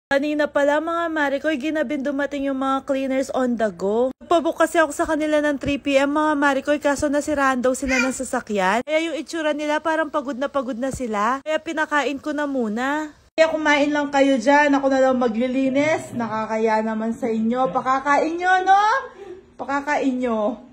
Kanina pala mga Marikoy, ginabing dumating yung mga cleaners on the go. Nagpabook kasi ako sa kanila ng 3 PM mga Marikoy, kaso nasiraan daw sila ng sasakyan. Kaya yung itsura nila parang pagod na sila. Kaya pinakain ko na muna. Kaya kumain lang kayo dyan. Ako na lang maglilinis. Nakakaya naman sa inyo. Pakakain nyo, no? Pakakain nyo.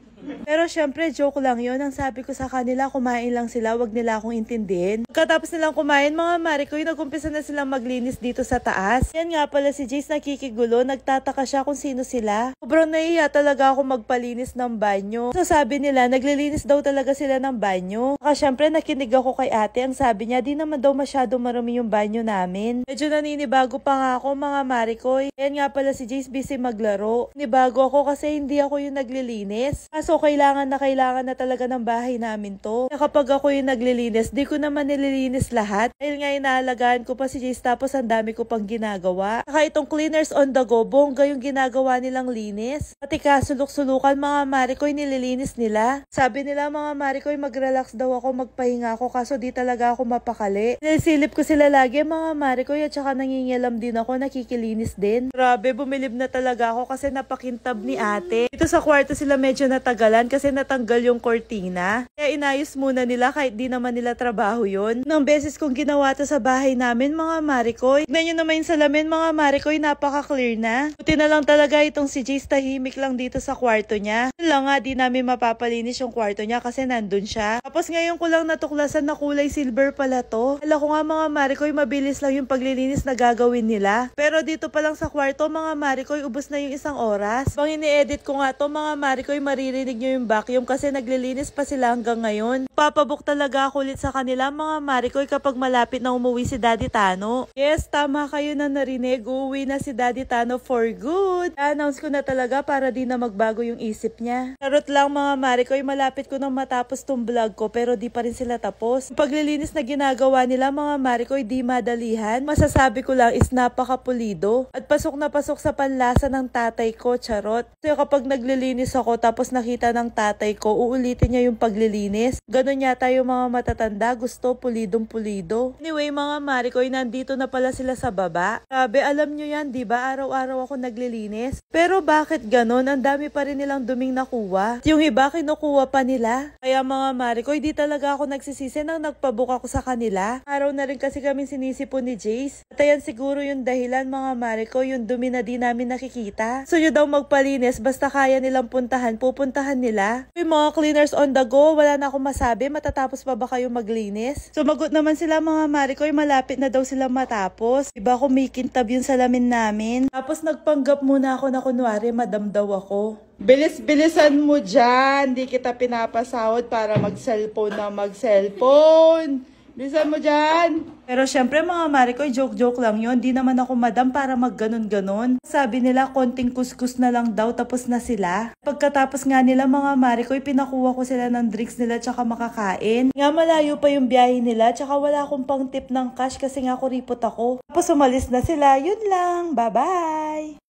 Pero syempre, joke lang yun. Ang sabi ko sa kanila, kumain lang sila, wag nila akong intindihin. Pagkatapos nilang kumain, mga Marikoy, nag-umpisa na silang maglinis dito sa taas. Yan nga pala si Jace nakikigulo, nagtataka siya kung sino sila. Sobrang naiya talaga ako magpalinis ng banyo. So sabi nila, naglilinis daw talaga sila ng banyo. Saka syempre, nakinig ako kay ate. Ang sabi niya, di naman daw masyado marami yung banyo namin. Medyo naninibago pa nga ako, mga Marikoy. Yan nga pala si Jace busy maglaro. Nibago ako kasi hindi ako yung naglilinis. Kaso kailangan na talaga ng bahay namin to. Kapag ako yung naglilinis, di ko naman nililinis lahat. Dahil nga inaalagaan ko pa si Jace tapos ang dami ko pang ginagawa. Saka itong cleaners on the go, bongga yung ginagawa nilang linis. Pati kasulok-sulukan mga Marikoy nililinis nila. Sabi nila mga Marikoy mag-relax daw ako, magpahinga ako kaso di talaga ako mapakali. Nilisilip ko sila lagi mga Marikoy at saka nangingialam din ako, nakikilinis din. Grabe, bumilib na talaga ako kasi napakintab ni ate. Dito sa kwarto sila medyo natagalan kasi natanggal yung kortina. Kaya inayos muna nila kahit di naman nila trabaho yun. Nang beses kong ginawa to sa bahay namin mga Marikoy. Tignan nyo naman yung salamin mga Marikoy, napaka-clear na. Buti na lang talaga itong si Jace tahimik lang dito sa kwarto niya. Yun lang nga, di namin mapapalinis yung kwarto niya kasi nandun siya. Tapos ngayon ko lang natuklasan na kulay silver pala to. Alam ko nga mga Marikoy, mabilis lang yung paglilinis na gagawin nila. Pero dito pa lang sa kwarto mga Marikoy, ubos na yung isang oras. Pang ini-edit ko nga to mga Marikoy, maririnig nyo yung vacuum kasi naglilinis pa sila hanggang ngayon. Papabook talaga ako ulit sa kanila mga Marikoy kapag malapit na umuwi si Daddy Tano. Yes, tama kayo na narinig. Uuwi na si Daddy Tano for good. I-announce ko na talaga para di na magbago yung isip niya. Charot lang mga Marikoy, malapit ko nang matapos tong vlog ko pero di pa rin sila tapos. Yung paglilinis na ginagawa nila mga Marikoy di madalihan. Masasabi ko lang is napakapulido. At pasok na pasok sa panlasa ng tatay ko, charot. So kapag naglilinis ako tapos nakita ng tatay ko, uulitin niya yung paglilinis. Ganon yata yung mga matatanda, gusto pulidong pulido. Anyway mga Marikoy, nandito na pala sila sa baba. Sabi, alam nyo yan, diba? Araw-araw ako naglilinis. Pero bakit ganon? Ang dami pa rin nilang duming nakuha. Yung iba, kinukuha pa nila. Kaya mga Marikoy, di talaga ako nagsisisi nang nagpabook ako sa kanila. Araw na rin kasi kami sinisipon ni Jace. At ayan siguro yung dahilan mga Marikoy, yung dumi na di namin nakikita. So yun daw magpalinis, basta kaya nilang puntahan, pupuntahan nila. Yung mga cleaners on the go, wala na akong masabi, matatapos pa ba kayo maglinis? Sumagot naman sila mga Marikoy, malapit na daw sila matapos. Diba kumikintab yung salamin namin? Tapos nagpanggap muna ako na kunwari madam daw ako. Bilis-bilisan mo dyan, di kita pinapasahod para mag-cellphone na mag-cellphone. Bilisan mo dyan. Pero syempre mga Marikoy, joke-joke lang yun. Di naman ako madam para mag-ganon-ganon. Sabi nila konting kuskus na lang daw tapos na sila. Pagkatapos nga nila mga Marikoy, pinakuha ko sila ng drinks nila tsaka makakain. Nga malayo pa yung biyahe nila tsaka wala akong pang tip ng cash kasi nga kuripot ako. Tapos umalis na sila. Yun lang. Bye-bye!